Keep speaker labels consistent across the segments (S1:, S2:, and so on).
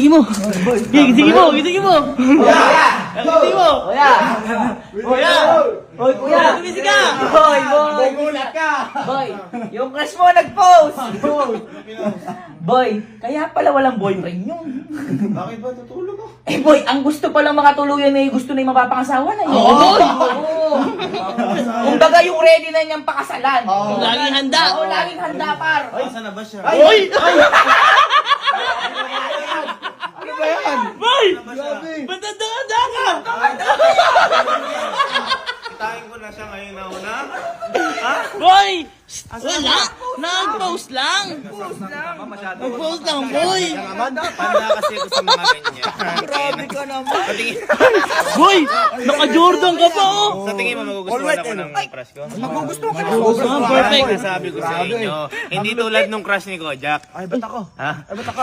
S1: Sige mo. Sige mo. Sige mo.
S2: Kuya!
S1: Sige mo.
S2: Kuya!
S1: Kuya.
S2: Hoy, kuya!
S1: Tumisig ka.
S2: Boy!
S3: Gulat ka!
S2: Boy! Yung crush mo nag-post! Boy, kaya pala walang boyfriend yun.
S3: Bakit ba? Tutulog ako.
S2: Eh boy, ang gusto palang mga tuluyan na gusto na yung mapapangasawa na yun.
S1: Oo, boy.
S2: Oo. Kumbaga yung ready na niyang pakasalan.
S1: Yung laging handa.
S2: Oo, laging handa, par.
S3: Ay, saan na ba siya?
S1: Uy!
S3: Ano ba yan?
S1: Boy!
S3: Grabe!
S1: Ba't handa ka?
S3: Kitain ko na siya ngayon na una.
S1: Boy! Wala! Nag-post lang! Nag-post lang, boy!
S3: Panda kasi ako sa mga ganyan.
S2: Grabe ka naman.
S3: Sa tingin,
S1: Boy! Naka-Jordan ka pa, oh!
S3: sa tingin mo magugustuhan ako ng crush ko?
S2: Magugustuhan ka na.
S1: Perfect.
S3: Ang sabi ko sa inyo, hindi tulad nung crush ni Kojak.
S2: Ay, ba't ako?
S3: Ha?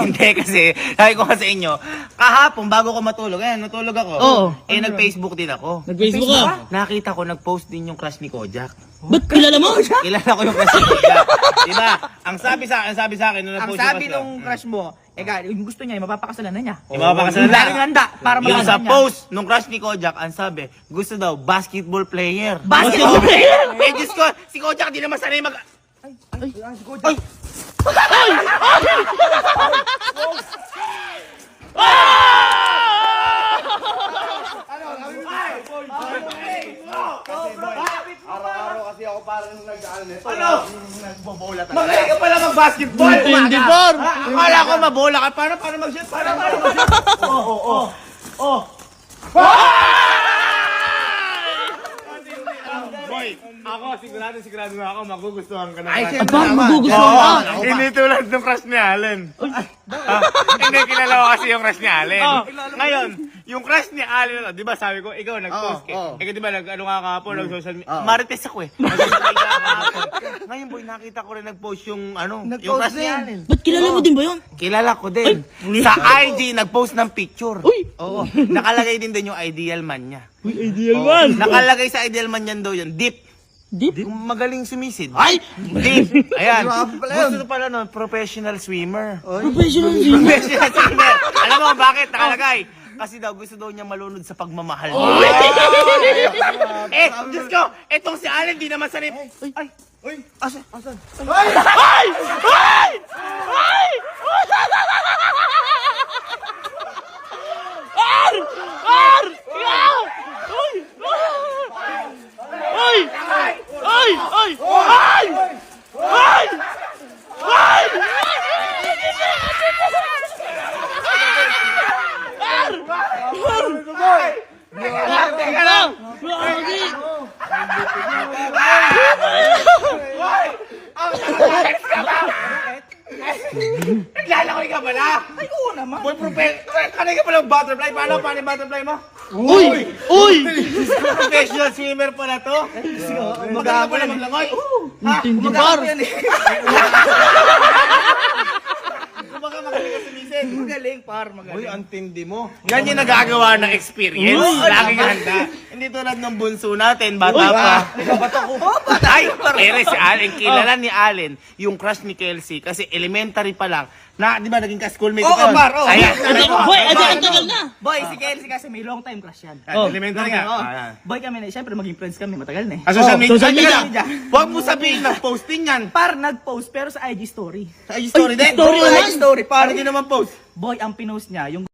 S3: Hindi kasi, sabi ko nga sa inyo, kahapon bago ko matulog, natulog ako.
S1: Oo.
S3: Eh, nag-Facebook din ako.
S1: Nag-Facebook ka?
S3: Nakita ko, nag-post din yung crush ni Kojak.
S1: Ba't kilala mo?
S3: Kilala ko yung crush ni Kojak. Diba? Ang sabi sa akin, nung
S2: Ang
S3: nag-post
S2: sabi
S3: yung crush
S2: nung crush mo, yung gusto niya, mapapakasalan na niya.
S3: Yung mapapakasalan na.
S2: Laging handa para
S3: Yung
S2: makasalan
S3: sa
S2: niya.
S3: post nung crush ni Kojak, ang sabi, gusto daw basketball player.
S2: Basketball player?
S3: Eh, Diyos ko, si Kojak di naman sanay mag...
S4: Araw-araw kasi ako parang nag-ano nito.
S3: Ano?
S4: Nagbobola talaga.
S3: Magaling ka pala mag-basketball!
S1: Hindi, par!
S3: Akala ko mabola ka. Paano mag-shoot? Paano mag-shoot? Boy, ako sigurado na ako magugustuhan ka na.
S2: Ay,
S1: At bakit magugustuhan ka?
S3: Hindi tulad ng crush ni Allen. Hindi kilala ko kasi yung crush ni Allen. Ngayon, yung crush ni Allen, di ba sabi ko, ikaw nag-post eh. Ikaw di ba nag-ano nga kahapon, nag-social media. Marites ako eh. Nag-social media kahapon. Ngayon boy, nakita ko rin nag-post yung yung crush ni Allen.
S1: Ba't kilala mo din ba yun?
S3: Kilala ko din. Sa IG, nag-post ng picture.
S1: Uy!
S3: Oo. Nakalagay din yung ideal man niya.
S1: Uy, ideal man!
S3: Nakalagay sa ideal man niyan daw yun, deep.
S1: Deep?
S3: Yung magaling sumisid.
S1: Ay!
S3: Deep. Ayan.
S4: Grabe pala yun.
S3: Gusto pala nun, professional swimmer.
S1: Professional swimmer!
S3: Professional swimmer. Alam mo bakit nakalagay? Kasi daw gusto daw niya malunod sa pagmamahal. Eh, Diyos ko, etong si Allen di naman sanay. Ay,
S4: Uy! Asan?
S1: Ay! Ay! Ay! Ar! Ar! Yeah! Uy! Ay! Ay! Ay! Ay! Ay! Ay! Ay! Ar! Ar! Teka lang! Lagi!
S3: naglalaki ka pala? Ay, oo naman. Boy, kanay ka pala butterfly. Paano yung butterfly mo?
S1: Uy! Uy!
S3: Professional swimmer pala to. Magaling ka pala maglangoy.
S1: Hindi par!
S3: Kumbaga magaling ka sumisid.
S2: Magaling, par.
S4: Uy, ang tindi mo.
S3: Yan yung nagagawa ng experience. Laging handa. Hindi tulad ng bunso natin, bata pa. Ay, pero si Allen, kilala ni Allen yung crush ni Kelsey kasi elementary pa lang. Na, di ba, naging ka-schoolmate
S2: Oo,
S3: ko yun?
S2: par, oo.
S3: Ayan.
S1: Boy, ang tagal na!
S2: Boy, si Kelsey kasi may long time crush yan.
S3: Elementary nga.
S2: Oo.
S3: Ah,
S2: Boy kami na, siyempre maging friends kami, matagal na eh.
S3: social media.
S1: social media.
S3: Huwag mo sabihin na posting yan.
S2: Par, nag-post pero sa IG story.
S3: Sa IG story din.
S1: story
S2: Oo,
S1: naman.
S2: IG story, par.
S3: Paano din naman post?
S2: Boy, ang pinost niya, yung